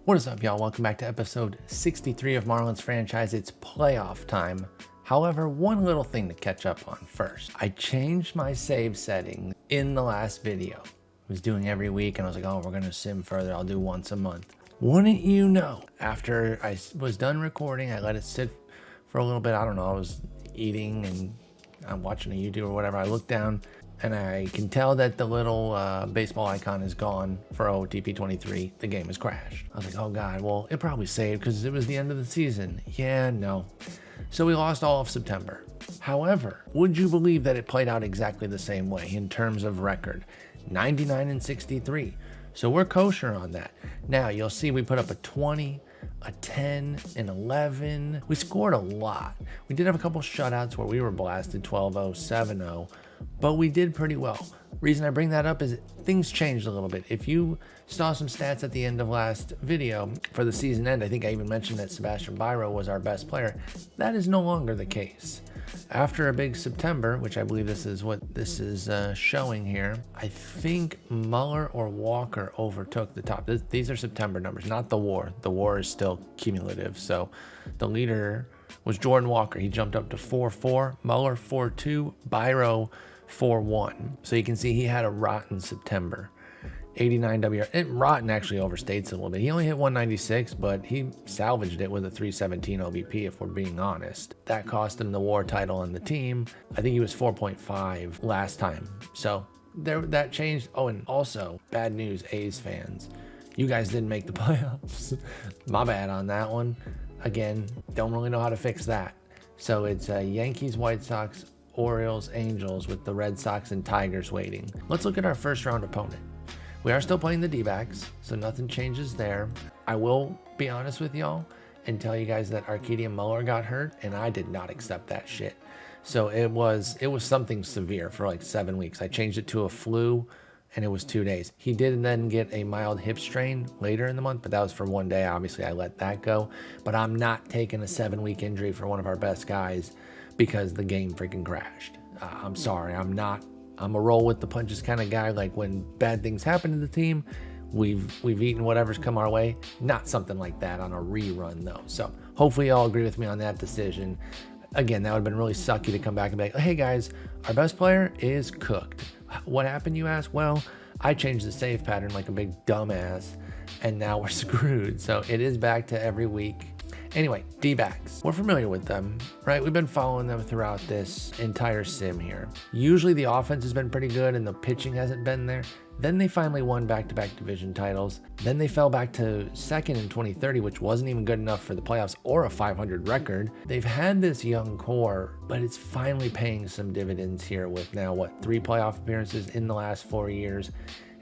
What is up, y'all? Welcome back to episode 63 of Marlins Franchise. It's playoff time. However, one little thing to catch up on first. I changed my save setting in the last video. I was doing every week and I was like, oh, we're going to sim further. I'll do once a month. Wouldn't you know, after I was done recording, I let it sit for a little bit. I don't know. I was eating and I'm watching a YouTube or whatever. I looked down and I can tell that the little baseball icon is gone for OOTP 23. The game has crashed. I was like, oh God, well, it probably saved because it was the end of the season. Yeah, no. So we lost all of September. However, would you believe that it played out exactly the same way in terms of record? 99 and 63. So we're kosher on that. Now you'll see we put up a 20, a 10, an 11. We scored a lot. We did have a couple shutouts where we were blasted 12-0, 7-0, but we did pretty well. Reason I bring that up is things changed a little bit. If you saw some stats at the end of last video for the season end, I think I even mentioned that Sebastian Byro was our best player. That is no longer the case. After a big September, which I believe this is what this is showing here, I think Muller or Walker overtook the top. These are September numbers, not the WAR. The WAR is still cumulative. So the leader was Jordan Walker. He jumped up to 4-4, Muller 4-2, Byro 4-1. So you can see he had a rotten September. 89 WR. Rotten actually overstates it a little bit. He only hit 196, but he salvaged it with a 317 OBP, if we're being honest. That cost him the WAR title on the team. I think he was 4.5 last time. So that changed. Oh, and also, bad news, A's fans. You guys didn't make the playoffs. My bad on that one. Again, don't really know how to fix that. So it's Yankees, White Sox, Orioles, Angels, with the Red Sox and Tigers waiting. Let's look at our first round opponent. We are still playing the D-backs, so nothing changes there. I will be honest with y'all and tell you guys that Arcadian Muller got hurt, and I did not accept that shit. So it was something severe for like 7 weeks. I changed it to a flu, and it was 2 days. He did then get a mild hip strain later in the month, but that was for 1 day. Obviously, I let that go. But I'm not taking a 7-week injury for one of our best guys because the game freaking crashed. I'm sorry, I'm not. I'm a roll with the punches kind of guy. Like when bad things happen to the team, we've eaten whatever's come our way. Not something like that on a rerun though. So hopefully y'all agree with me on that decision. Again, that would have been really sucky to come back and be like, hey guys, our best player is cooked. What happened, you ask? Well, I changed the save pattern like a big dumbass, and now we're screwed. So it is back to every week. Anyway, D-backs. We're familiar with them, right? We've been following them throughout this entire sim here. Usually the offense has been pretty good and the pitching hasn't been there. Then they finally won back-to-back division titles. Then they fell back to second in 2030, which wasn't even good enough for the playoffs or a 500 record. They've had this young core, but it's finally paying some dividends here with now, 3 playoff appearances in the last 4 years.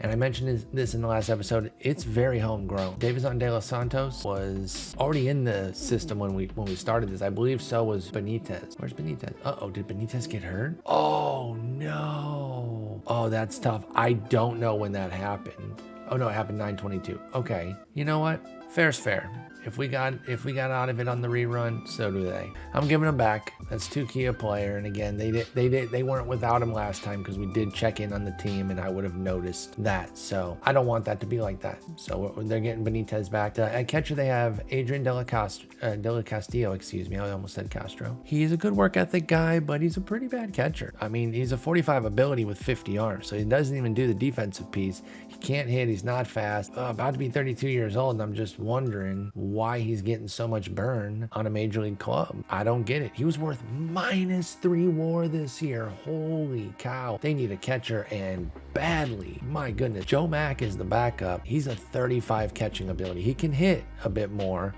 And I mentioned this in the last episode. It's very homegrown. Arizona De Los Santos was already in the system when we started this. I believe so was Benitez. Where's Benitez? Uh-oh, did Benitez get hurt? Oh, no. Oh, that's tough. I don't know when that happened. Oh, no, it happened 9/22. Okay. You know what? Fair's fair. If we got out of it on the rerun, so do they. I'm giving them back. That's too key a player. And again, they weren't without him last time because we did check in on the team and I would have noticed that. So I don't want that to be like that. So they're getting Benitez back. At catcher, they have Adrian De La Castillo, excuse me. I almost said Castro. He's a good work ethic guy, but he's a pretty bad catcher. I mean, he's a 45 ability with 50 arms, so he doesn't even do the defensive piece. He can't hit. He's not fast. About to be 32 years old, and I'm just wondering why he's getting so much burn on a major league club. I don't get it. He was worth -3 WAR this year. Holy cow. They need a catcher, and badly. My goodness. Joe Mack is the backup. He's a 35 catching ability. He can hit a bit more,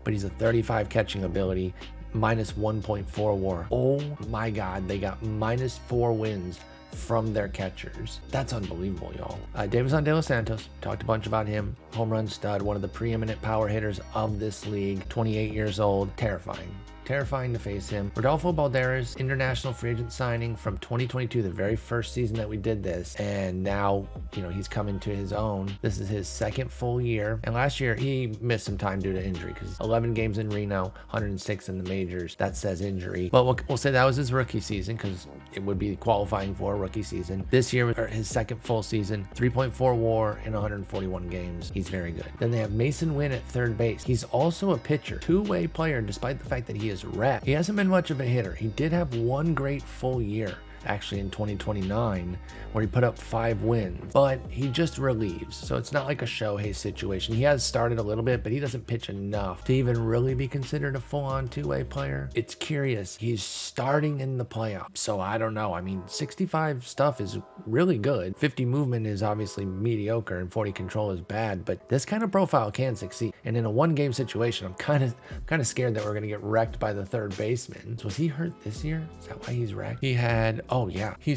but he's a 35 catching ability, -1.4 WAR. Oh my God. They got -4 wins from their catchers. That's unbelievable, y'all. Arizona De Los Santos, talked a bunch about him. Home run stud, one of the preeminent power hitters of this league. 28 years old, terrifying. Terrifying to face him. Rodolfo Balderas, international free agent signing from 2022, the very first season that we did this. And now, he's coming to his own. This is his second full year. And last year, he missed some time due to injury because 11 games in Reno, 106 in the majors. That says injury. But we'll say that was his rookie season because it would be qualifying for a rookie season. This year, his second full season, 3.4 WAR in 141 games. He's very good. Then they have Mason Wynn at third base. He's also a pitcher, two-way player, despite the fact that he is rep. He hasn't been much of a hitter. He did have one great full year, actually in 2029, where he put up 5 wins, but he just relieves. So it's not like a Shohei situation. He has started a little bit, but he doesn't pitch enough to even really be considered a full-on two-way player. It's curious. He's starting in the playoffs, so I don't know. I mean, 65 stuff is really good. 50 movement is obviously mediocre, and 40 control is bad, but this kind of profile can succeed. And in a one-game situation, I'm kind of scared that we're going to get wrecked by the third baseman. So was he hurt this year? Is that why he's wrecked? He's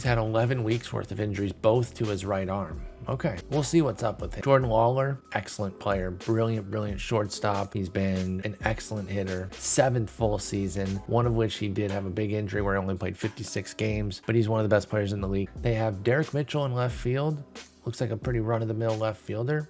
had 11 weeks worth of injuries, both to his right arm. Okay, we'll see what's up with him. Jordan Lawler, excellent player, brilliant shortstop. He's been an excellent hitter. 7th full season, one of which he did have a big injury where he only played 56 games, but he's one of the best players in the league. They have Derek Mitchell in left field. Looks like a pretty run-of-the-mill left fielder.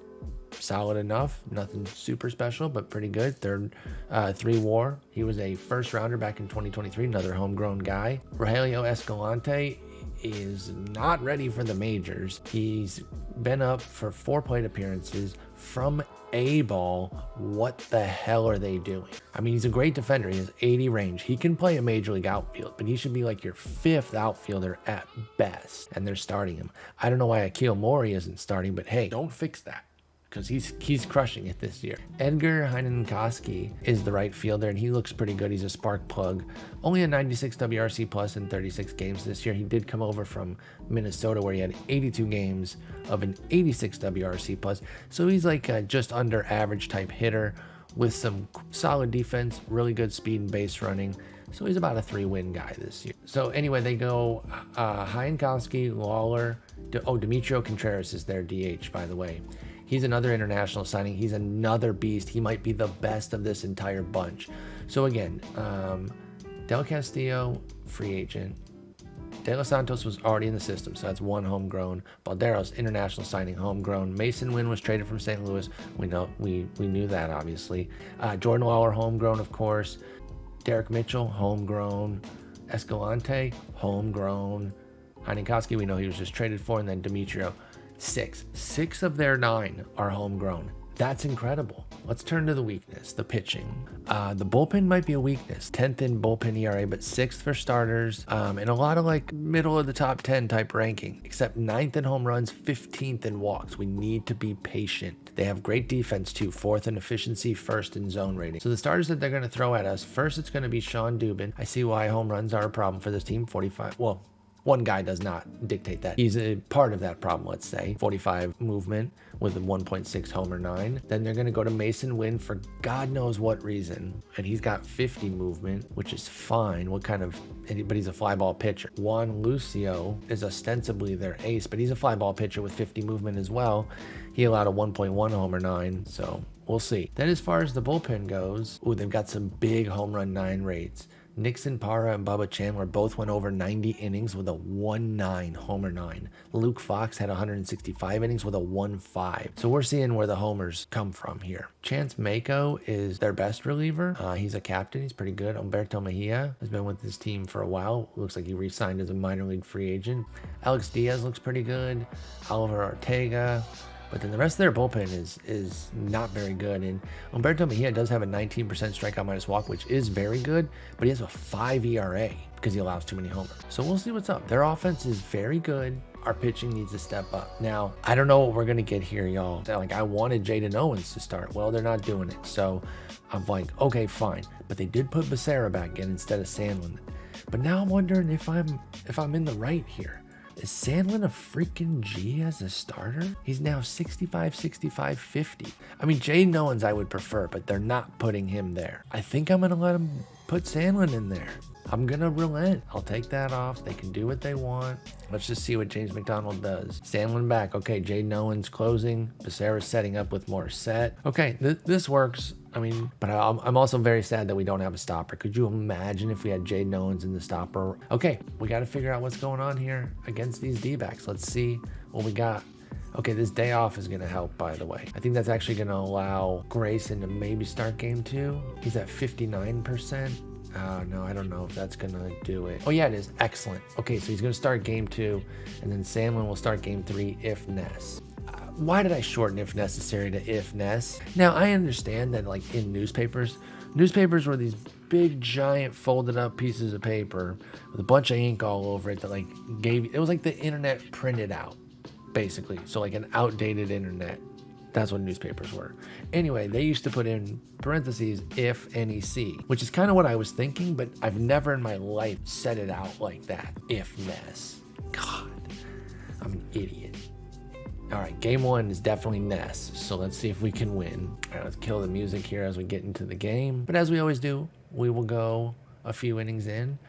Solid enough, nothing super special, but pretty good. 3 WAR. He was a first rounder back in 2023, another homegrown guy. Rogelio Escalante is not ready for the majors. He's been up for 4 plate appearances from A-ball. What the hell are they doing? I mean, he's a great defender. He has 80 range. He can play a major league outfield, but he should be like your 5th outfielder at best, and they're starting him. I don't know why Akil Mori isn't starting, but hey, don't fix that, because he's crushing it this year. Edgar Heinenkoski is the right fielder, and he looks pretty good. He's a spark plug. Only a 96 WRC plus in 36 games this year. He did come over from Minnesota, where he had 82 games of an 86 WRC plus. So he's like a just under average type hitter with some solid defense, really good speed and base running. So he's about a 3-win guy this year. So anyway, they go Heinenkoski, Lawler. Demetrio Contreras is their DH, by the way. He's another international signing. He's another beast. He might be the best of this entire bunch. So again, Del Castillo, free agent. De Los Santos was already in the system, so that's 1 homegrown. Balderas, international signing, homegrown. Mason Wynn was traded from St. Louis. We knew that, obviously. Jordan Lawler, homegrown, of course. Derek Mitchell, homegrown. Escalante, homegrown. Heinenkoski, we know he was just traded for, and then Demetrio. 6 of their 9 are homegrown. That's incredible. Let's turn to the weakness, the pitching. The bullpen might be a weakness. 10th in bullpen ERA, but 6th for starters. And a lot of like middle of the top 10 type ranking, except 9th in home runs, 15th in walks. We need to be patient. They have great defense too. 4th in efficiency, 1st in zone rating. So the starters that they're going to throw at us, first it's going to be Sean Dubin. I see why home runs are a problem for this team. 45. Well, one guy does not dictate that. He's a part of that problem, let's say. 45 movement with a 1.6 homer 9. Then they're going to go to Mason Wynn for God knows what reason. And he's got 50 movement, which is fine. But he's a fly ball pitcher. Juan Lucio is ostensibly their ace, but he's a fly ball pitcher with 50 movement as well. He allowed a 1.1 homer 9, so we'll see. Then as far as the bullpen goes, they've got some big home run 9 rates. Nixon Parra and Bubba Chandler both went over 90 innings with a 1.9 homer 9. Luke Fox had 165 innings with a 1.5. So we're seeing where the homers come from here. Chance Mako is their best reliever. He's a captain. He's pretty good. Humberto Mejia has been with his team for a while. Looks like he re-signed as a minor league free agent. Alex Diaz looks pretty good. Oliver Ortega. But then the rest of their bullpen is not very good. And Humberto Mejia does have a 19% strikeout minus walk, which is very good, but he has a 5 ERA because he allows too many homers. So we'll see what's up. Their offense is very good. Our pitching needs to step up. Now, I don't know what we're going to get here, y'all. Like, I wanted Jaden Owens to start. Well, they're not doing it. So I'm like, okay, fine. But they did put Becerra back in instead of Sandlin. But now I'm wondering if I'm in the right here. Is Sandlin a freaking G as a starter? He's now 65, 65, 50. I mean, Jaden Owens I would prefer, but they're not putting him there. I think I'm going to let him put Sandlin in there. I'm going to relent. I'll take that off. They can do what they want. Let's just see what James McDonald does. Sandlin back. Okay, Jaden Owens closing. Becerra's setting up with more set. Okay, this works. I mean, but I'm also very sad that we don't have a stopper. Could you imagine if we had Jaden Owens in the stopper? Okay, we got to figure out what's going on here against these D-backs. Let's see what we got. Okay, this day off is going to help, by the way. I think that's actually going to allow Grayson to maybe start game 2. He's at 59%. Oh, no, I don't know if that's going to do it. Oh, yeah, it is. Excellent. Okay, so he's going to start game 2, and then Sandlin will start game 3 if Ness. Why did I shorten if necessary to if Ness? Now, I understand that, like, in newspapers were these big, giant, folded up pieces of paper with a bunch of ink all over it that, like, it was like the internet printed out, basically. So, like, an outdated internet. That's what newspapers were. Anyway, they used to put in parentheses if NEC, which is kind of what I was thinking, but I've never in my life said it out like that. If Ness. God, I'm an idiot. All right, game 1 is definitely Ness, so let's see if we can win. All right, let's kill the music here as we get into the game. But as we always do, we will go a few innings in.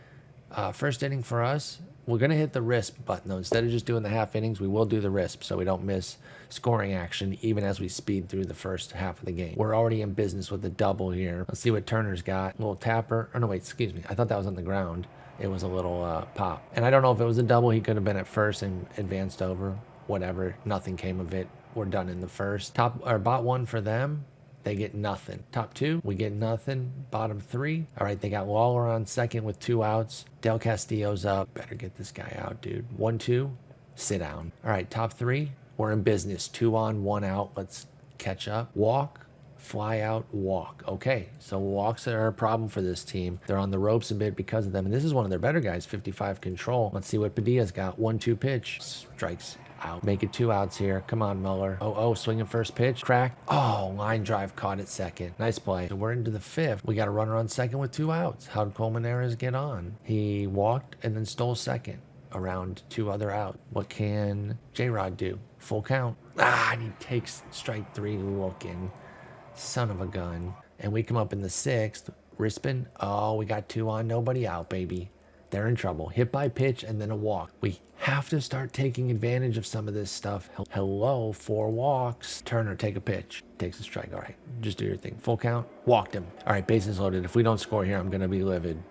First inning for us, we're going to hit the RISP button, though. Instead of just doing the half innings, we will do the RISP so we don't miss scoring action even as we speed through the first half of the game. We're already in business with the double here. Let's see what Turner's got. A little tapper. Oh, no, wait, excuse me. I thought that was on the ground. It was a little pop. And I don't know if it was a double. He could have been at first and advanced over. Whatever, nothing came of it. We're done in the first. Bot 1 for them, they get nothing. Top 2, we get nothing. Bottom 3, all right, they got Lawler on second with 2 outs. Del Castillo's up. Better get this guy out, dude. 1-2, sit down. All right, top 3, we're in business. 2 on, 1 out. Let's catch up. Walk, fly out, walk. Okay, so walks are a problem for this team. They're on the ropes a bit because of them, and this is one of their better guys, 55 control. Let's see what Padilla's got. 1-2 pitch, strikes out. Make it 2 outs here. Come on, Muller. Oh, swinging first pitch. Crack. Oh, line drive caught at second. Nice play. So we're into the 5th. We got a runner on second with 2 outs. How'd Colmenares get on? He walked and then stole second around 2 other outs. What can J-Rod do? Full count. And he takes strike 3 looking. Son of a gun. And we come up in the 6th. Rispin. Oh, we got 2 on, nobody out, baby. They're in trouble. Hit by pitch and then a walk. We have to start taking advantage of some of this stuff. Hello, 4 walks. Turner, take a pitch. Takes a strike. All right, just do your thing. Full count. Walked him. All right, bases loaded. If we don't score here, I'm going to be livid.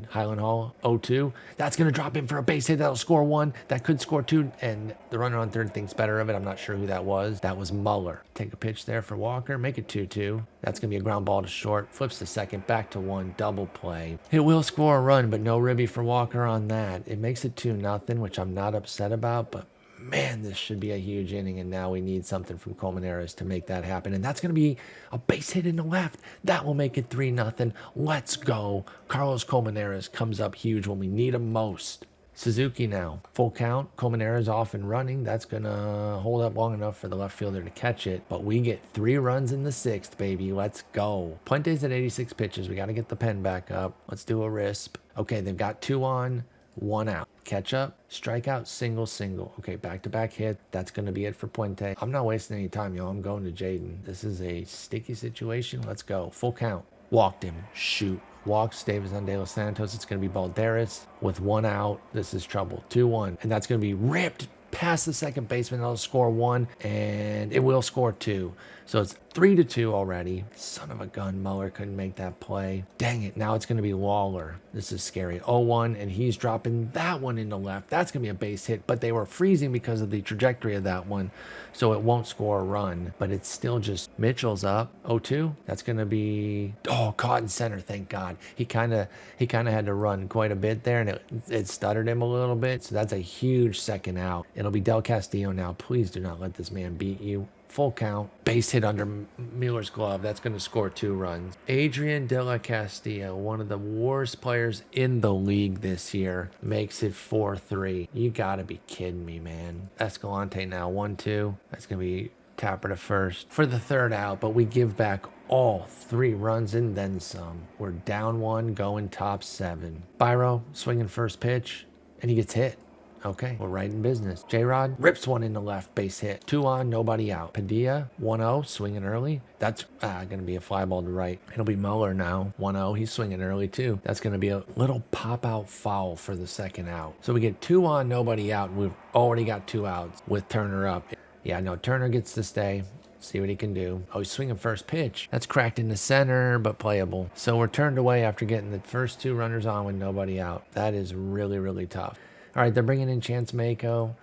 Highland Hall, 0-2. That's going to drop in for a base hit. That'll score 1. That could score 2. And the runner on third thinks better of it. I'm not sure who that was. That was Muller. Take a pitch there for Walker. Make it 2-2. That's going to be a ground ball to short. Flips to second. Back to 1. Double play. It will score a run, but no ribby for Walker on that. It makes it 2-0, which I'm not upset about, but man, this should be a huge inning, and now we need something from Colmenares to make that happen. And that's going to be a base hit in the left. That will make it 3-0. Let's go. Carlos Colmenares comes up huge when we need him most. Suzuki now. Full count. Colmenares off and running. That's going to hold up long enough for the left fielder to catch it. But we get 3 runs in the 6th, baby. Let's go. Puente's at 86 pitches. We got to get the pen back up. Let's do a RISP. Okay, they've got 2 on, 1 out. Catch up, strikeout, single. Okay, back-to-back hit. That's going to be it for Puente. I'm not wasting any time, yo. I'm going to Jaden. This is a sticky situation. Let's go. Full count. Walked him. Shoot. Walks Davison De Los Santos. It's going to be Balderas with 1 out. This is trouble. 2-1. And that's going to be ripped past the second baseman. It'll score 1, and it will score 2. So it's 3-2 already. Son of a gun, Muller couldn't make that play. Dang it, now it's going to be Lawler. This is scary. 0-1, and he's dropping that one into left. That's going to be a base hit, but they were freezing because of the trajectory of that one, so it won't score a run. But it's still just Mitchell's up. 0-2, that's going to be, caught in center, thank God. He kind of had to run quite a bit there, and it stuttered him a little bit, so that's a huge second out. It'll be Del Castillo now. Please do not let this man beat you. Full count, base hit under Mueller's glove. That's going to score 2 runs. Adrian De La Castillo, one of the worst players in the league this year, makes it 4-3. You got to be kidding me, man. Escalante now, 1-2. That's going to be Tapper to first for the 3rd out, but we give back all 3 runs and then some. We're down 1, going top 7. Byro swinging first pitch, and he gets hit. Okay, we're right in business. J-Rod rips one in the left, base hit. 2 on, nobody out. Padilla, 1-0, swinging early. That's going to be a fly ball to right. It'll be Muller now, 1-0. He's swinging early too. That's going to be a little pop-out foul for the 2nd out. So we get 2 on, nobody out. We've already got 2 outs with Turner up. Yeah, no, Turner gets to stay. See what he can do. Oh, he's swinging first pitch. That's cracked in the center, but playable. So we're turned away after getting the first 2 runners on with nobody out. That is really, really tough. All right, they're bringing in Chance Mako,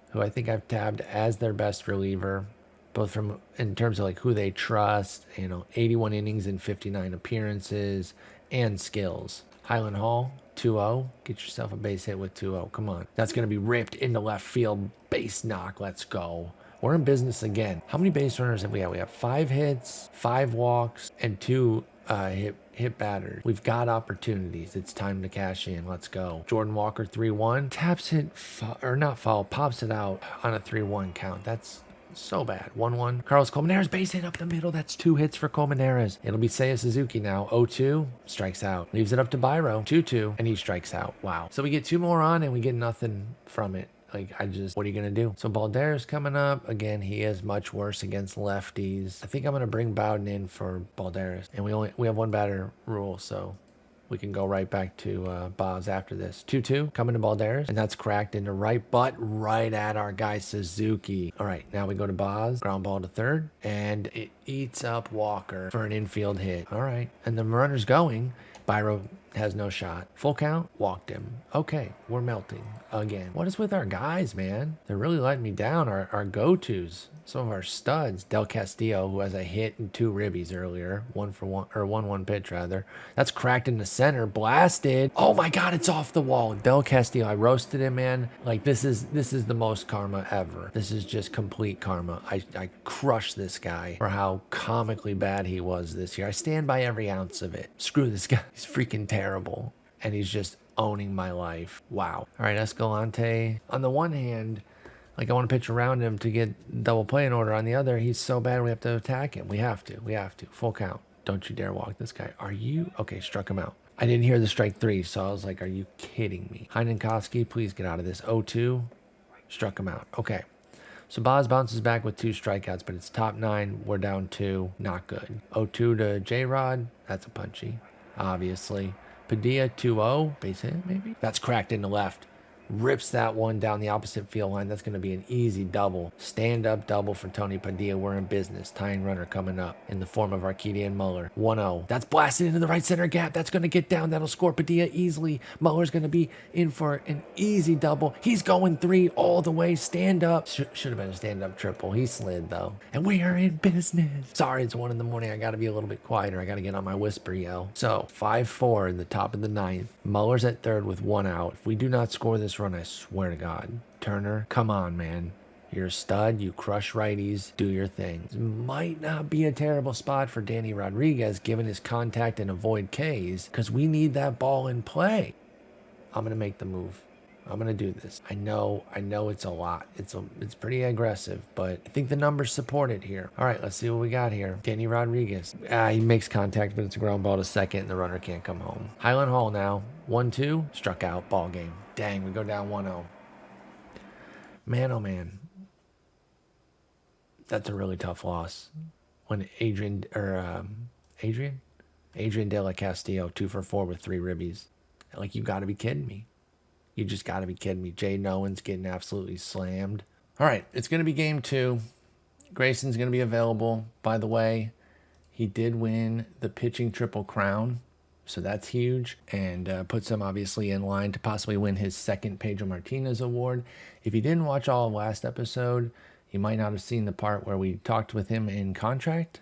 who I think I've tabbed as their best reliever, both from in terms of like who they trust, 81 innings and 59 appearances, and skills. Highland Hall, 2-0. Get yourself a base hit with 2-0. Come on. That's going to be ripped into left field. Base knock. Let's go. We're in business again. How many base runners have we got? We have 5 hits, 5 walks, and 2 hit batters. We've got opportunities. It's time to cash in. Let's go. Jordan Walker, 3-1. Taps it, or not foul, pops it out on a 3-1 count. That's so bad. 1-1. Carlos Colmenares, base hit up the middle. That's 2 hits for Colmenares. It'll be Seiya Suzuki now. 0-2. Strikes out. Leaves it up to Byro. 2-2. And he strikes out. Wow. So we get 2 more on and we get nothing from it. Like, what are you going to do? So Balderas coming up. Again, he is much worse against lefties. I think I'm going to bring Bowden in for Balderas. And we have 1 batter rule, so we can go right back to Boz after this. 2-2 coming to Balderas. And that's cracked into right butt, right at our guy Suzuki. All right, now we go to Boz. Ground ball to third. And it eats up Walker for an infield hit. All right. And the runner's going. Byro has no shot. Full count, walked him. Okay, we're melting again. What is with our guys, man? They're really letting me down. Our go-tos, some of our studs. Del Castillo, who has a hit and 2 ribbies earlier, 1-1 pitch rather. That's cracked in the center, blasted. Oh my God, it's off the wall. Del Castillo, I roasted him, man. Like this is the most karma ever. This is just complete karma. I crushed this guy for how comically bad he was this year. I stand by every ounce of it. Screw this guy. He's freaking terrible. And he's just owning my life. Wow. All right, Escalante. On the one hand, like I want to pitch around him to get double play in order. On the other, he's so bad we have to attack him. We have to. Full count. Don't you dare walk this guy. Are you? Okay, struck him out. I didn't hear the strike 3, so I was like, are you kidding me? Heinenkowski, please get out of this. 0-2. Struck him out. Okay. So Boz bounces back with 2 strikeouts, but it's top 9. We're down 2. Not good. 0-2 to J-Rod. That's a punchy, obviously. Padilla 2-0. Base hit, maybe? That's cracked into left. Rips that one down the opposite field line. That's going to be an easy double. Stand-up double for Tony Padilla. We're in business. Tying runner coming up in the form of Arcadian Muller. 1-0. That's blasted into the right center gap. That's going to get down. That'll score Padilla easily. Muller's going to be in for an easy double. He's going 3 all the way. Stand up. Should have been a stand-up triple. He slid, though. And we are in business. Sorry, it's 1 in the morning. I got to be a little bit quieter. I got to get on my whisper yell. So, 5-4 in the top of the 9th. Muller's at third with 1 out. If we do not score this run, I swear to God. Turner, come on, man. You're a stud. You crush righties. Do your thing. This might not be a terrible spot for Danny Rodriguez given his contact and avoid Ks because we need that ball in play. I'm going to make the move. I'm going to do this. I know it's a lot. It's pretty aggressive, but I think the numbers support it here. All right, let's see what we got here. Danny Rodriguez. He makes contact, but it's a ground ball to second, and the runner can't come home. Highland Hall now. 1-2. Struck out. Ball game. Dang, we go down 1-0. Man, oh man. That's a really tough loss. When Adrian De La Castillo, 2 for 4 with 3 ribbies. Like, you got to be kidding me. You just got to be kidding me. Jay Nolan's getting absolutely slammed. All right, it's going to be game 2. Grayson's going to be available. By the way, he did win the pitching triple crown, so that's huge, and puts him obviously in line to possibly win his 2nd Pedro Martinez award. If you didn't watch all of last episode, you might not have seen the part where we talked with him in contract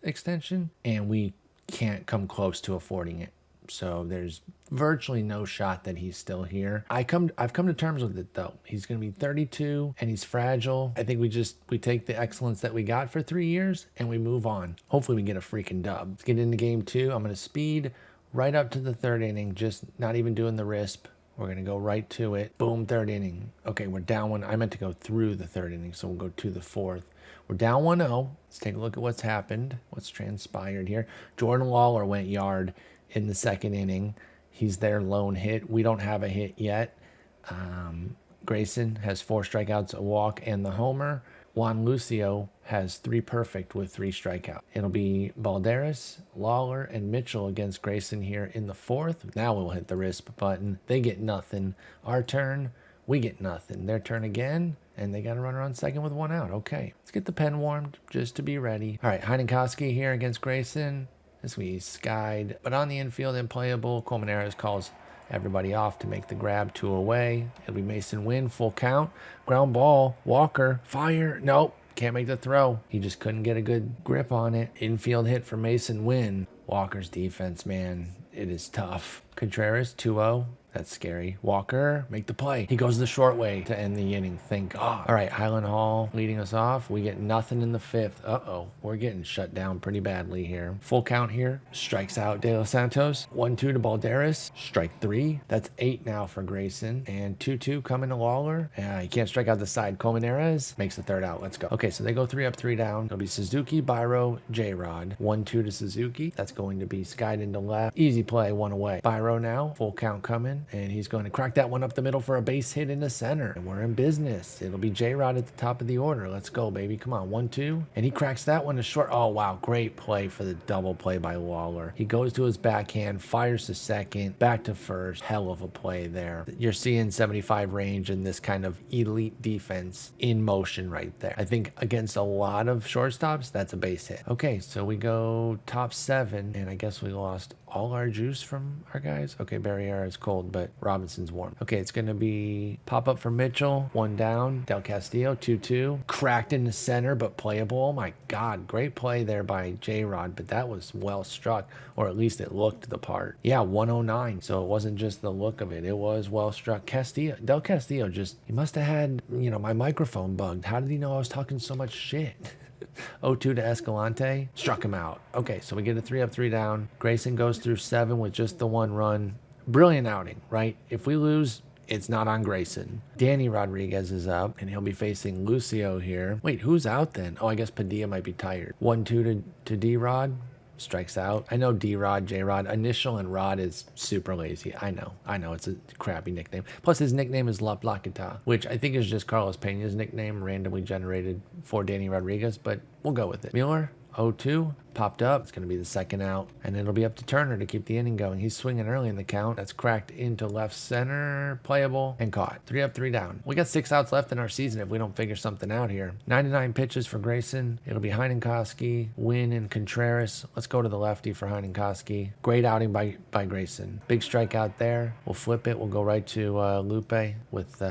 extension, and we can't come close to affording it. So there's virtually no shot that he's still here. I've come to terms with it, though. He's going to be 32 and he's fragile. I think we take the excellence that we got for 3 years and we move on. Hopefully we get a freaking dub. Let's get into game 2. I'm going to speed right up to the 3rd inning, just not even doing the RISP. We're going to go right to it. Boom, 3rd inning. Okay, we're down 1. I meant to go through the 3rd inning, so we'll go to the 4th. We're down 1-0. Let's take a look at what's happened, what's transpired here. Jordan Lawler went yard in the 2nd inning. He's their lone hit. We don't have a hit yet. Grayson has 4 strikeouts, a walk, and the homer. Juan Lucio has 3 perfect with 3 strikeouts. It'll be Balderas, Lawler, and Mitchell against Grayson here in the 4th. Now we'll hit the RISP button. They get nothing. Our turn, we get nothing. Their turn again. And they got a runner on second with 1 out. Okay, let's get the pen warmed just to be ready. All right, Heinenkowski here against Grayson. This we skied, but on the infield, unplayable. Colmenares calls everybody off to make the grab, 2 away. It'll be Mason Wynn, full count. Ground ball, Walker, fire. Nope, can't make the throw. He just couldn't get a good grip on it. Infield hit for Mason Wynn. Walker's defense, man, it is tough. Contreras, 2-0. That's scary. Walker, make the play. He goes the short way to end the inning. Thank God. All right, Highland Hall leading us off. We get nothing in the 5th. Uh-oh. We're getting shut down pretty badly here. Full count here. Strikes out De Los Santos. 1-2 to Balderas. Strike 3. That's 8 now for Grayson. And 2-2 coming to Lawler. He can't strike out the side. Colmenares makes the 3rd out. Let's go. Okay, so they go 3 up, 3 down. It'll be Suzuki, Biro, J-Rod. 1-2 to Suzuki. That's going to be skied into left. Easy play, 1 away. Biro now. Full count coming. And he's going to crack that one up the middle for a base hit in the center. And we're in business. It'll be J-Rod at the top of the order. Let's go, baby. Come on, 1-2. And he cracks that one to short. Oh, wow. Great play for the double play by Lawler. He goes to his backhand, fires to second, back to first. Hell of a play there. You're seeing 75 range and this kind of elite defense in motion right there. I think against a lot of shortstops, that's a base hit. Okay, so we go top 7, and I guess we lost all our juice from our guys. Okay, Barriera is cold, but Robinson's warm. Okay, it's going to be pop up for Mitchell, 1 down. Del Castillo, 2-2. Cracked in the center, but playable. Oh my God, great play there by J-Rod, but that was well struck, or at least it looked the part. Yeah, 109. So it wasn't just the look of it. It was well struck. Castillo, Del Castillo he must have had, my microphone bugged. How did he know I was talking so much shit? 0-2 to Escalante. Struck him out. Okay, so we get a 3 up, 3 down. Grayson goes through 7 with just the 1 run. Brilliant outing, right? If we lose, it's not on Grayson. Danny Rodriguez is up, and he'll be facing Lucio here. Wait, who's out then? Oh, I guess Padilla might be tired. 1-2 to D-Rod. Strikes out. I know D-Rod, J-Rod. Initial and Rod is super lazy. I know. It's a crappy nickname. Plus, his nickname is La Plaqueta, which I think is just Carlos Pena's nickname, randomly generated for Danny Rodriguez, but we'll go with it. Mueller, 0-2. Popped up. It's going to be the 2nd out, and it'll be up to Turner to keep the inning going. He's swinging early in the count. That's cracked into left center, playable, and caught. 3 up, 3 down. We got 6 outs left in our season if we don't figure something out here. 99 pitches for Grayson. It'll be Heinenkowski, Wynn, and Contreras. Let's go to the lefty for Heinenkowski. Great outing by Grayson. Big strikeout there. We'll flip it. We'll go right to Lupe with 3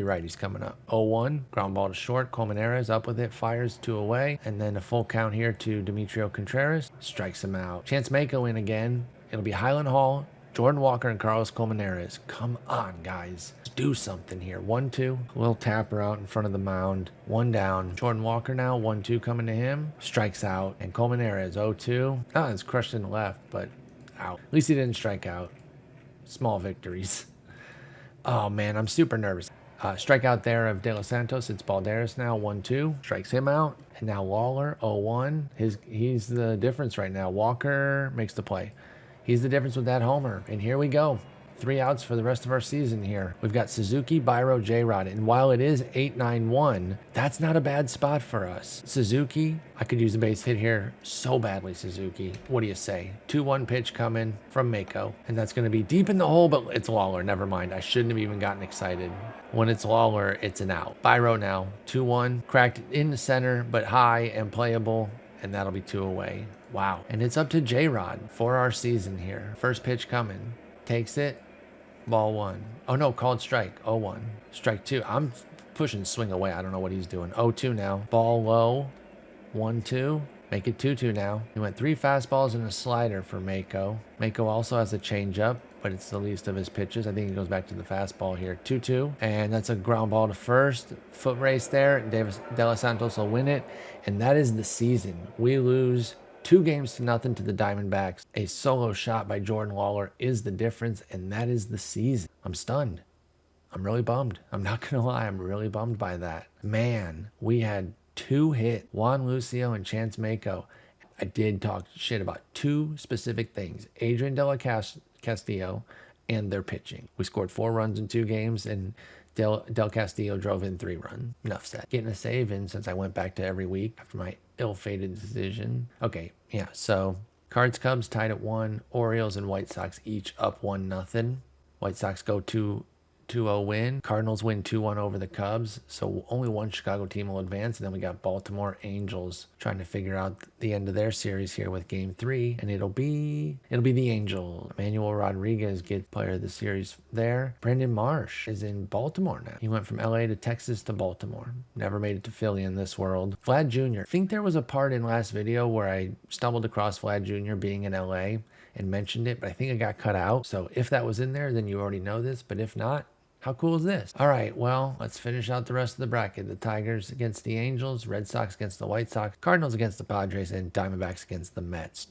righties coming up. 0-1. Ground ball to short. Colmenares up with it. Fires 2 away. And then a full count here to Demetrio Contreras. Strikes him out. Chance Mako in again. It'll be Highland Hall, Jordan Walker, and Carlos Colmenares. Come on, guys. Let's do something here. 1-2. Little tapper out in front of the mound. 1 down. Jordan Walker now. 1-2 coming to him. Strikes out. And Colmenares 0-2. Oh, it's crushed in the left, but out. At least he didn't strike out. Small victories. Oh, man. I'm super nervous. Strikeout there of De Los Santos. It's Balderas now. 1-2. Strikes him out. And now Lawler, 0-1. He's the difference right now. Walker makes the play. He's the difference with that homer. And here we go. 3 outs for the rest of our season here. We've got Suzuki, Biro, J-Rod. And while it is 8-9-1, that's not a bad spot for us. Suzuki, I could use a base hit here so badly, Suzuki. What do you say? 2-1 pitch coming from Mako. And that's going to be deep in the hole, but it's Lawler. Never mind. I shouldn't have even gotten excited. When it's Lawler, it's an out. Biro now, 2-1. Cracked in the center, but high and playable. And that'll be 2 away. Wow. And it's up to J-Rod for our season here. First pitch coming. Takes it. Ball 1. Oh, no, called strike. 0-1. Strike 2. I'm pushing swing away. I don't know what he's doing. 0-2 now. Ball low. 1-2. Make it 2-2 now. He went 3 fastballs and a slider for Mako. Mako also has a changeup, but it's the least of his pitches. I think he goes back to the fastball here. 2-2. And that's a ground ball to first. Foot race there. De Los Santos will win it. And that is the season. We lose 2-0 to the Diamondbacks. A solo shot by Jordan Lawler is the difference, and that is the season. I'm stunned. I'm really bummed. I'm not going to lie. I'm really bummed by that. Man, we had 2 hits. Juan Lucio and Chance Mako. I did talk shit about 2 specific things. Adrian De La Castillo and their pitching. We scored 4 runs in 2 games, and Del Castillo drove in 3 runs. Enough said. Getting a save in since I went back to every week after my ill-fated decision. Okay, yeah, so Cards Cubs tied at 1. Orioles and White Sox each up 1-0. White Sox go to 2-0 win. Cardinals win 2-1 over the Cubs. So only one Chicago team will advance. And then we got Baltimore Angels trying to figure out the end of their series here with game 3. And it'll be the Angels. Emmanuel Rodriguez gets player of the series there. Brandon Marsh is in Baltimore now. He went from LA to Texas to Baltimore. Never made it to Philly in this world. Vlad Jr. I think there was a part in last video where I stumbled across Vlad Jr. being in LA and mentioned it, but I think it got cut out. So if that was in there, then you already know this. But if not, how cool is this? All right, well, let's finish out the rest of the bracket. The Tigers against the Angels, Red Sox against the White Sox, Cardinals against the Padres, and Diamondbacks against the Mets.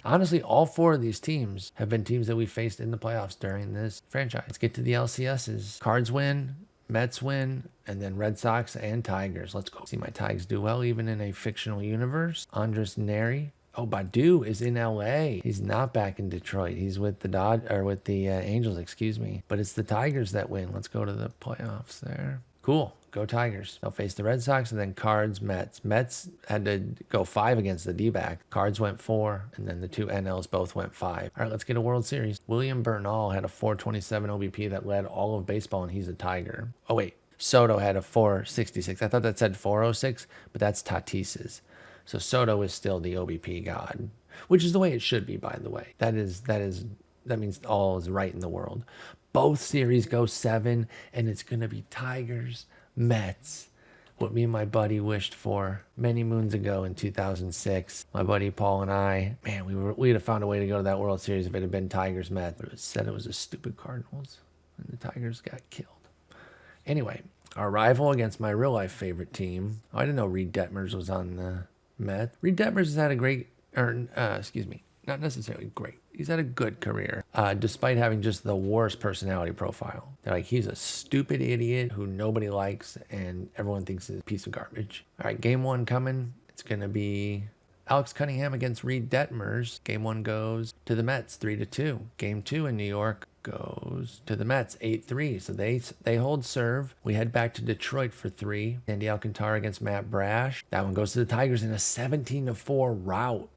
Honestly, all 4 of these teams have been teams that we faced in the playoffs during this franchise. Let's get to the LCSs. Cards win, Mets win, and then Red Sox and Tigers. Let's go. See my Tigers do well, even in a fictional universe. Andres Neri. Oh, Badu is in LA. He's not back in Detroit. He's with the Angels, excuse me. But it's the Tigers that win. Let's go to the playoffs there. Cool. Go Tigers. They'll face the Red Sox and then Cards, Mets. Mets had to go 5 against the D-back. Cards went 4, and then the 2 NLs both went 5. All right, let's get a World Series. William Bernal had a 427 OBP that led all of baseball, and he's a Tiger. Oh, wait. Soto had a 466. I thought that said 406, but that's Tatis's. So Soto is still the OBP god, which is the way it should be, by the way. That means all is right in the world. Both series go 7, and it's going to be Tigers, Mets, what me and my buddy wished for many moons ago in 2006. My buddy Paul and I, man, we'd have found a way to go to that World Series if it had been Tigers, Mets, but it said it was a stupid Cardinals, and the Tigers got killed. Anyway, our rival against my real-life favorite team. Oh, I didn't know Reed Detmers was on the Mets. Reed Detmers has had a great, not necessarily great. He's had a good career, despite having just the worst personality profile. They're like, he's a stupid idiot who nobody likes and everyone thinks is a piece of garbage. All right, game 1 coming. It's going to be Alex Cunningham against Reed Detmers. Game 1 goes to the Mets 3-2. Game 2 in New York goes to the Mets 8-3. So they hold serve. We head back to Detroit for 3. Sandy Alcantara against Matt Brash. That one goes to the Tigers in a 17-4 rout.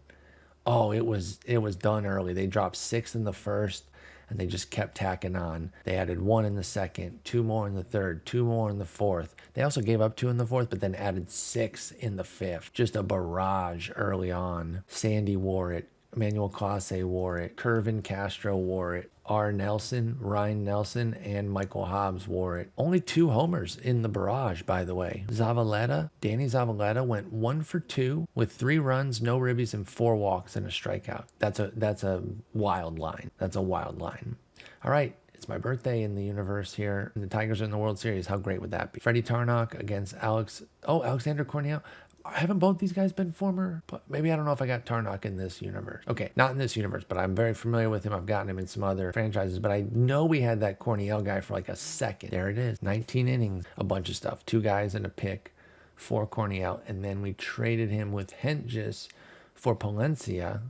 Oh, it was done early. They dropped 6 in the first, and they just kept tacking on. They added 1 in the second, 2 more in the third, 2 more in the fourth. They also gave up 2 in the fourth, but then added 6 in the fifth. Just a barrage early on. Sandy wore it. Emmanuel Clase wore it. Kervin Castro wore it. R. Nelson, Ryan Nelson, and Michael Hobbs wore it. Only 2 homers in the barrage, by the way. Danny Zavaleta went 1 for 2 with 3 runs, no ribbies, and 4 walks and a strikeout. That's a wild line. That's a wild line. All right. It's my birthday in the universe here. And the Tigers are in the World Series. How great would that be? Freddie Tarnock against Alexander Cornell. Haven't both these guys been former? Maybe I don't know if I got Tarnock in this universe. Okay, not in this universe, but I'm very familiar with him. I've gotten him in some other franchises, but I know we had that Cornell guy for like a second. There it is. 19 innings, a bunch of stuff. 2 guys and a pick for Cornell, and then we traded him with Hentges for Palencia,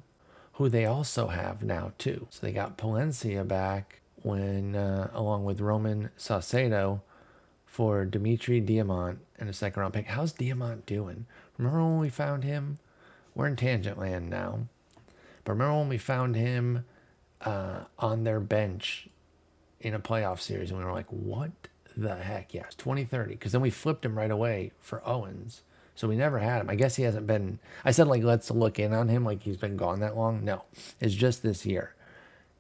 who they also have now too. So they got Palencia back when, along with Roman Saucedo, for Dimitri Diamant and a 2nd round pick. How's Diamant doing? Remember when we found him? We're in tangent land now. But remember when we found him on their bench in a playoff series and we were like, what the heck? Yes, 2030. Because then we flipped him right away for Owens. So we never had him. I guess he hasn't been... I said, like, let's look in on him like he's been gone that long. No, it's just this year.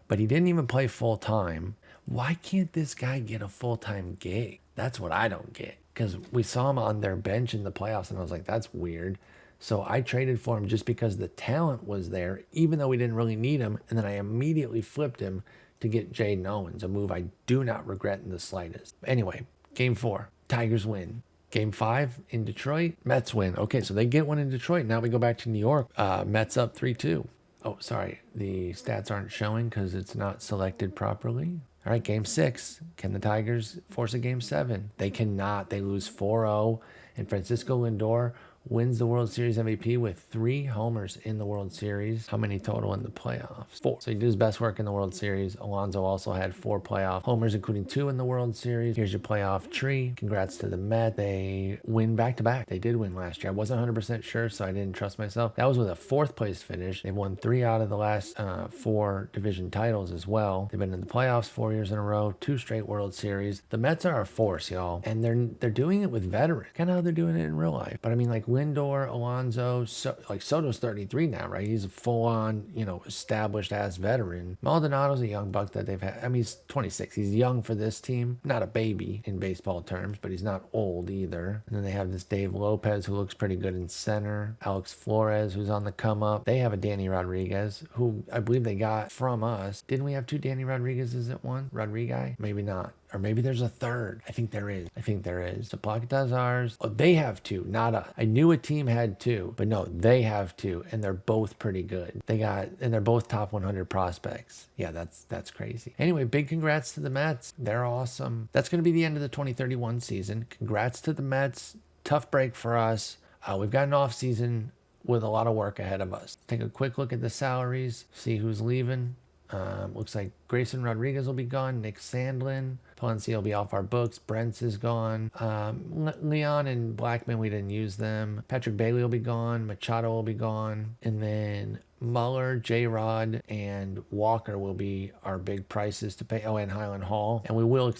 But he didn't even play full time. Why can't this guy get a full-time gig? That's what I don't get. Because we saw him on their bench in the playoffs, and I was like, that's weird. So I traded for him just because the talent was there, even though we didn't really need him. And then I immediately flipped him to get Jaden Owens, a move I do not regret in the slightest. Anyway, game 4, Tigers win. Game 5 in Detroit, Mets win. Okay, so they get one in Detroit. Now we go back to New York. Mets up 3-2. Oh, sorry. The stats aren't showing because it's not selected properly. All right, game 6. Can the Tigers force a game 7? They cannot. They lose 4-0. And Francisco Lindor wins the World Series MVP with 3 homers in the World Series. How many total in the playoffs? 4. So he did his best work in the World Series. Alonso also had 4 playoff homers, including 2 in the World Series. Here's your playoff tree. Congrats to the Mets. They win back-to-back. They did win last year. I wasn't 100% sure, so I didn't trust myself. That was with a 4th place finish. They've won 3 out of the last 4 division titles as well. They've been in the playoffs 4 years in a row, 2 straight World Series. The Mets are a force, y'all, and they're doing it with veterans, kind of how they're doing it in real life. But I mean, like Lindor, Alonso, like Soto's 33 now, right? He's a full-on, established ass veteran. Maldonado's a young buck that they've had. I mean, he's 26. He's young for this team, not a baby in baseball terms, but he's not old either. And then they have this Dave Lopez who looks pretty good in center. Alex Flores, who's on the come up. They have a Danny Rodriguez, who I believe they got from us. Didn't we have 2 Danny Rodriguez's at one? Rodriguez? Maybe not. Or maybe there's a 3rd. I think there is. So Plaqueta's ours. Oh, they have 2, not us. I knew a team had 2, but no, they have 2, and they're both pretty good. And they're both top 100 prospects. Yeah, that's crazy. Anyway, big congrats to the Mets. They're awesome. That's going to be the end of the 2031 season. Congrats to the Mets. Tough break for us. We've got an off season with a lot of work ahead of us. Take a quick look at the salaries, see who's leaving. Looks like Grayson Rodriguez will be gone. Nick Sandlin. Palencia will be off our books. Brents is gone. Leon and Blackman, we didn't use them. Patrick Bailey will be gone. Machado will be gone. And then Muller, J-Rod, and Walker will be our big prices to pay. Oh, and Highland Hall. And we will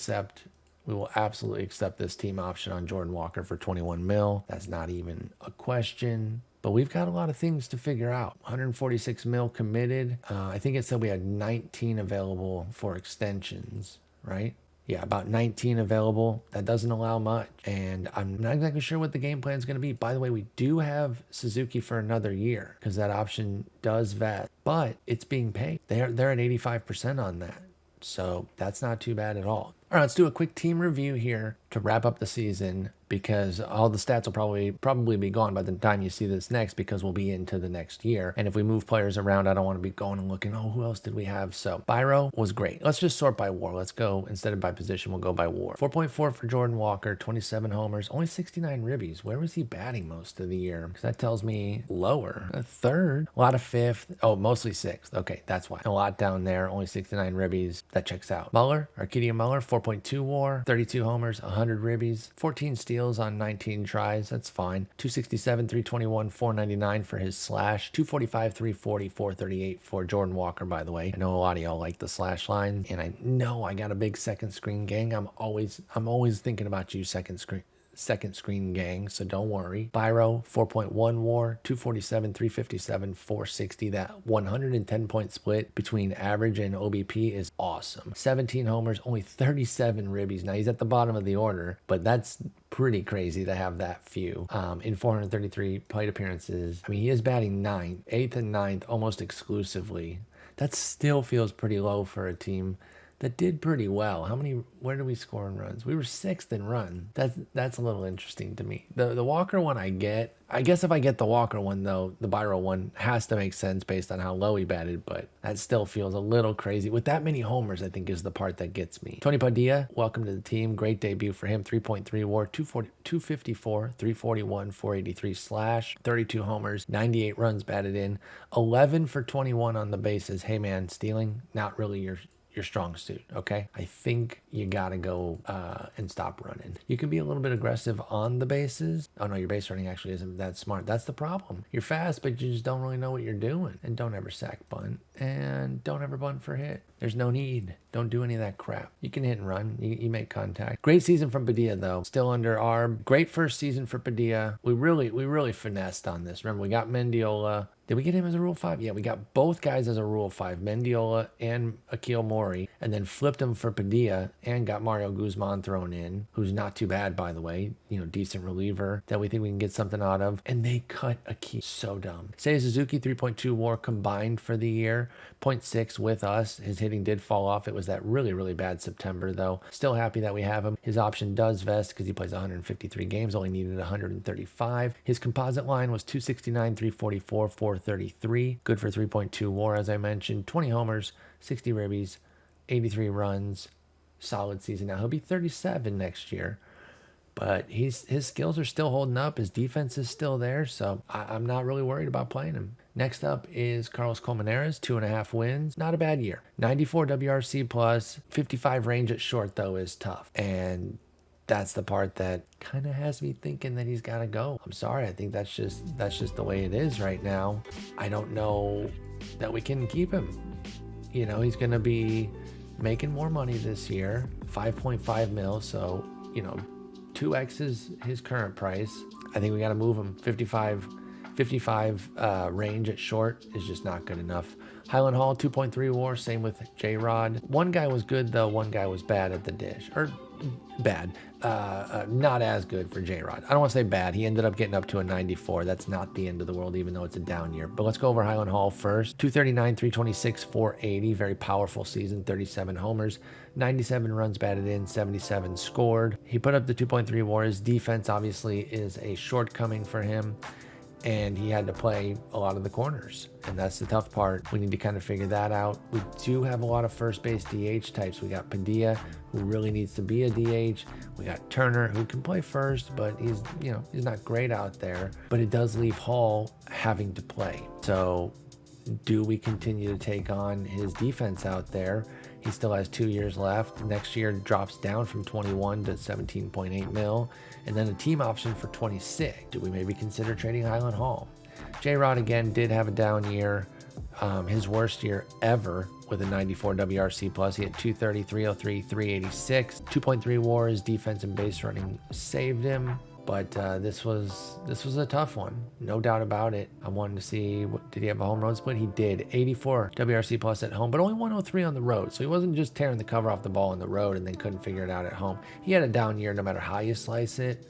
absolutely accept this team option on Jordan Walker for $21 million. That's not even a question. But we've got a lot of things to figure out. $146 million committed. I think it said we had 19 available for extensions, right? Yeah, about 19 available. That doesn't allow much. And I'm not exactly sure what the game plan is going to be. By the way, we do have Suzuki for another year because that option does vest. But it's being paid. They're at 85% on that. So that's not too bad at all. All right, let's do a quick team review here to wrap up the season because all the stats will probably be gone by the time you see this next because we'll be into the next year. And if we move players around, I don't want to be going and looking, who else did we have? So Byro was great. Let's just sort by WAR. Let's go, instead of by position, we'll go by WAR. 4.4 for Jordan Walker, 27 homers, only 69 ribbies. Where was he batting most of the year? Because that tells me lower. A 3rd, a lot of 5th. Oh, mostly 6th. Okay, that's why. A lot down there, only 69 ribbies. That checks out. Muller, Arcadia Muller, 4.2 WAR, 32 homers, 100 ribbies, 14 steals on 19 tries. That's fine. 267, 321, 499 for his slash. 245, 340, 438 for Jordan Walker, by the way. I know a lot of y'all like the slash line, and I know I got a big second screen gang. I'm always thinking about you, second screen gang, so don't worry. Byro, 4.1 WAR, 247, 357, 460. That 110 point split between average and OBP is awesome. 17 homers, only 37 ribbies. Now he's at the bottom of the order, but that's pretty crazy to have that few in 433 plate appearances. I mean, he is batting 9th, 8th and 9th almost exclusively. That still feels pretty low for a team that did pretty well. Where did we score in runs? We were 6th in run. That's a little interesting to me. The Walker one I guess if I get the Walker one though, the Byro one has to make sense based on how low he batted, but that still feels a little crazy. With that many homers, I think is the part that gets me. Tony Padilla, welcome to the team. Great debut for him. 3.3 WAR, 254, 341, 483 slash, 32 homers, 98 runs batted in, 11 for 21 on the bases. Hey man, stealing, not really your strong suit, okay? I think you gotta go and stop running. You can be a little bit aggressive on the bases. Oh no, your base running actually isn't that smart. That's the problem. You're fast, but you just don't really know what you're doing. And don't ever sack bunt. And don't ever bunt for hit. There's no need. Don't do any of that crap. You can hit and run. You make contact. Great season from Padilla though. Still under arb. Great first season for Padilla. We really finessed on this. Remember, we got Mendiola. Did we get him as a Rule 5? Yeah, we got both guys as a Rule 5, Mendiola and Akil Mori, and then flipped them for Padilla and got Mario Guzman thrown in, who's not too bad, by the way. Decent reliever that we think we can get something out of. And they cut Akil. So dumb. Seiya Suzuki, 3.2 WAR combined for the year, 0.6 with us. His hitting did fall off. It was that really bad September, though. Still happy that we have him. His option does vest because he plays 153 games, only needed 135. His composite line was 269, 344, 433. Good for 3.2 WAR, as I mentioned. 20 homers, 60 ribbies, 83 runs. Solid season. Now, he'll be 37 next year. But his skills are still holding up. His defense is still there, so I'm not really worried about playing him. Next up is Carlos Colmenares, 2.5 wins. Not a bad year. 94 WRC plus, 55 range at short though is tough. And that's the part that kind of has me thinking that he's got to go. I'm sorry. I think that's just the way it is right now. I don't know that we can keep him. You know, he's going to be making more money this year, 5.5 mil. So, you know, 2x is his current price. I think we got to move him. 55 range at short is just not good enough. Highland Hall, 2.3 WAR, same with J-Rod. One guy was good though, one guy was bad at the dish. Or bad, not as good for J-Rod. I don't want to say bad. He ended up getting up to a 94. That's not the end of the world, even though it's a down year. But let's go over Highland Hall first. 239, 326, 480. Very powerful season, 37 homers, 97 runs batted in, 77 scored. He put up the 2.3 WAR. His defense obviously is a shortcoming for him, and he had to play a lot of the corners, and that's the tough part. We need to kind of figure that out. We do have a lot of first base DH types. We got Padilla, who really needs to be a DH. We got Turner, who can play first, but he's not great out there. But it does leave Hall having to play. So do we continue to take on his defense out there? He still has 2 years left. Next year drops down from 21 to 17.8 mil, and then a team option for 26. Do we maybe consider trading Highland Hall? J-Rod again did have a down year, his worst year ever with a 94 WRC plus. He had 230, 303, 386, 2.3 WAR. His defense and base running saved him. But this was a tough one, no doubt about it. I wanted to see, did he have a home run split? He did. 84 WRC plus at home, but only 103 on the road. So he wasn't just tearing the cover off the ball on the road and then couldn't figure it out at home. He had a down year no matter how you slice it.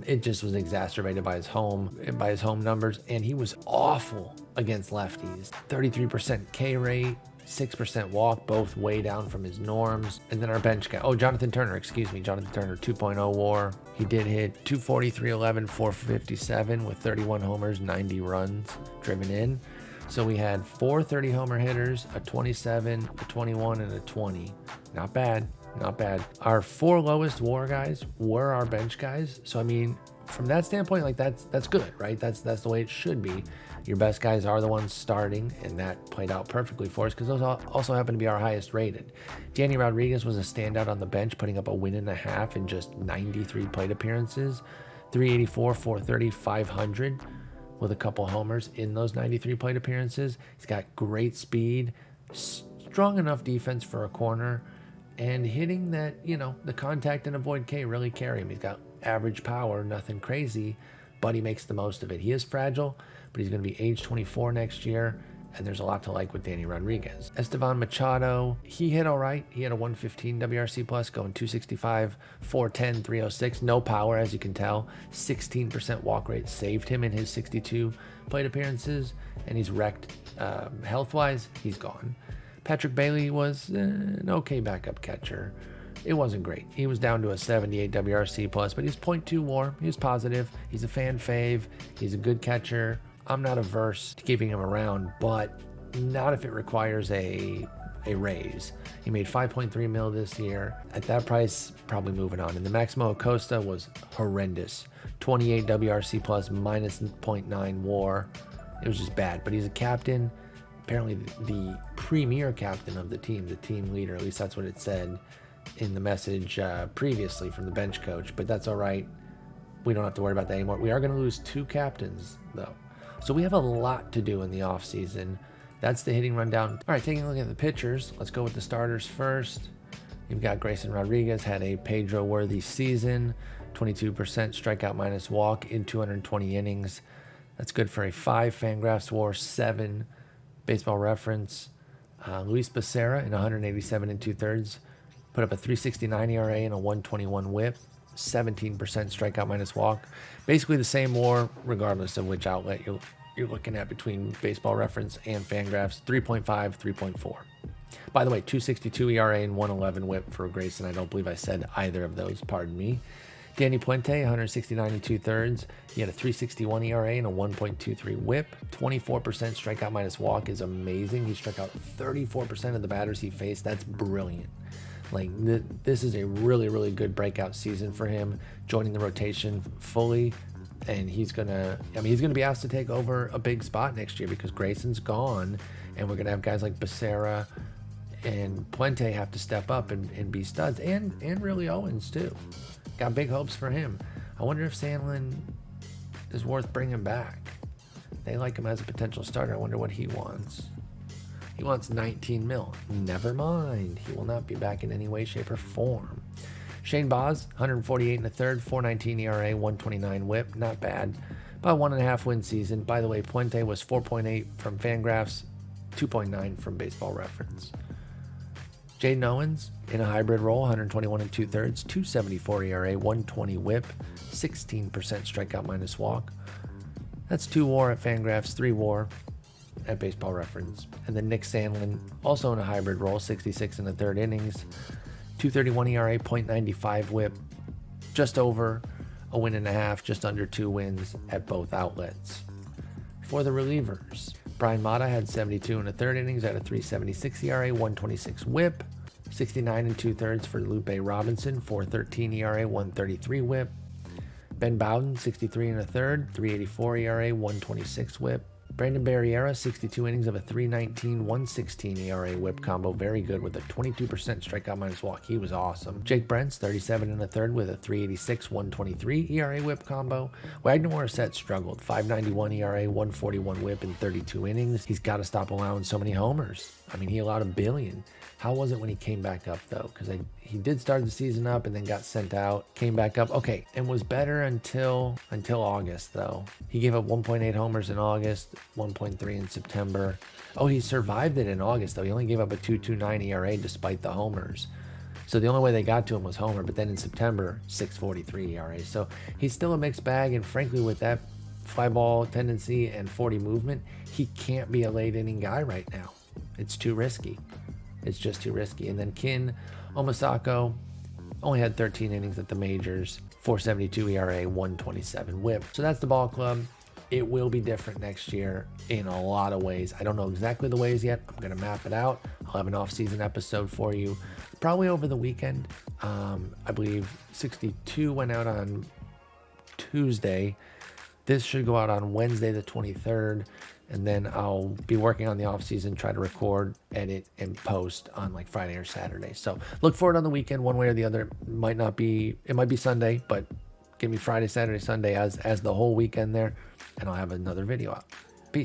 It just was exacerbated by his home numbers, and he was awful against lefties. 33% K rate, 6% walk, both way down from his norms. And then our bench guy, Jonathan Turner, 2.0 WAR. He did hit 240, 311, 457 with 31 homers, 90 runs driven in. So we had 4 30-homer hitters, a 27, a 21, and a 20. Not bad, not bad. Our 4 lowest WAR guys were our bench guys. So I mean, from that standpoint, like that's good, right? That's the way it should be. Your best guys are the ones starting, and that played out perfectly for us because those also happen to be our highest rated. Danny Rodriguez was a standout on the bench, putting up a win and a half in just 93 plate appearances, 384, 430, 500 with a couple homers in those 93 plate appearances. He's got great speed, strong enough defense for a corner, and hitting that, the contact and avoid K really carry him. He's got average power, nothing crazy, but he makes the most of it. He is fragile, but he's going to be age 24 next year, and there's a lot to like with Danny Rodriguez. Estevan Machado, he hit all right. He had a 115 WRC plus, going 265, 410, 306. No power, as you can tell. 16% walk rate saved him in his 62 plate appearances, and he's wrecked health-wise. He's gone. Patrick Bailey was an okay backup catcher. It wasn't great. He was down to a 78 WRC plus, but he's 0.2 WAR. He was positive. He's a fan fave. He's a good catcher. I'm not averse to keeping him around, but not if it requires a raise. He made 5.3 mil this year. At that price, probably moving on. And the Maximo Acosta was horrendous. 28 WRC plus, minus 0.9 WAR. It was just bad, but he's a captain. Apparently the premier captain of the team leader. At least that's what it said in the message previously from the bench coach, but that's all right. We don't have to worry about that anymore. We are going to lose 2 captains though. So we have a lot to do in the off season. That's the hitting rundown. All right, taking a look at the pitchers. Let's go with the starters first. You've got Grayson Rodriguez, had a Pedro-worthy season, 22% strikeout minus walk in 220 innings. That's good for a 5 Fangraphs WAR, 7 Baseball Reference. Luis Becerra in 187 2/3. Put up a 3.69 ERA and a 1.21 WHIP, 17% strikeout minus walk. Basically the same WAR, regardless of which outlet you're looking at between Baseball Reference and Fangraphs. 3.5, 3.4. By the way, 2.62 ERA and 1.11 WHIP for Grayson. I don't believe I said either of those. Pardon me. Danny Puente, 169 2/3. He had a 3.61 ERA and a 1.23 WHIP. 24% strikeout minus walk is amazing. He struck out 34% of the batters he faced. That's brilliant. Like this is a really, really good breakout season for him, joining the rotation fully. And he's gonna be asked to take over a big spot next year because Grayson's gone, and we're gonna have guys like Becerra and Puente have to step up and be studs, and really Owens too. Got big hopes for him. I wonder if Sandlin is worth bringing back. They like him as a potential starter. I wonder what he wants. He wants 19 mil. Never mind. He will not be back in any way, shape, or form. Shane Baz, 148 and a third, 4.19 ERA, 129 WHIP. Not bad. About 1.5 win season. By the way, Puente was 4.8 from Fangraphs, 2.9 from Baseball Reference. Jaden Owens in a hybrid role, 121 and 2/3, 2.74 ERA, 120 WHIP, 16% strikeout minus walk. That's 2 WAR at Fangraphs, 3 WAR at Baseball Reference. And then Nick Sandlin, also in a hybrid role, 66 and a third innings, 2.31 ERA, 0.95 WHIP, just over a win and a half, just under 2 wins at both outlets. For the relievers, Brian Mata had 72 and a third innings at a 3.76 ERA, 126 WHIP, 69 and 2/3 for Lupe Robinson, 4.13 ERA, 133 WHIP. Ben Bowden, 63 and a third, 3.84 ERA, 126 WHIP. Brandon Barriera, 62 innings of a 3.19, 1.16 ERA WHIP combo. Very good with a 22% strikeout minus walk. He was awesome. Jake Brent's 37 and a third with a 3.86, 1.23 ERA WHIP combo. Wagner Morissette struggled. 5.91 ERA, 1.41 WHIP in 32 innings. He's got to stop allowing so many homers. I mean, he allowed 1 billion. How was it when he came back up, though? Because he did start the season up and then got sent out, came back up. Okay, and was better until August, though. He gave up 1.8 homers in August, 1.3 in September. Oh, he survived it in August, though. He only gave up a 2.29 ERA despite the homers. So the only way they got to him was homer. But then in September, 6.43 ERA. So he's still a mixed bag, and frankly, with that fly ball tendency and 40 movement, he can't be a late inning guy right now. It's too risky. It's just too risky. And then Kin Omasako only had 13 innings at the majors, 4.72 ERA, 127 WHIP. So that's the ball club. It will be different next year in a lot of ways. I don't know exactly the ways yet. I'm going to map it out. I'll have an off-season episode for you probably over the weekend. I believe 62 went out on Tuesday. This should go out on Wednesday the 23rd. And then I'll be working on the off season, try to record, edit, and post on like Friday or Saturday. So look for it on the weekend, one way or the other. It might be Sunday, but give me Friday, Saturday, Sunday as the whole weekend there, and I'll have another video out.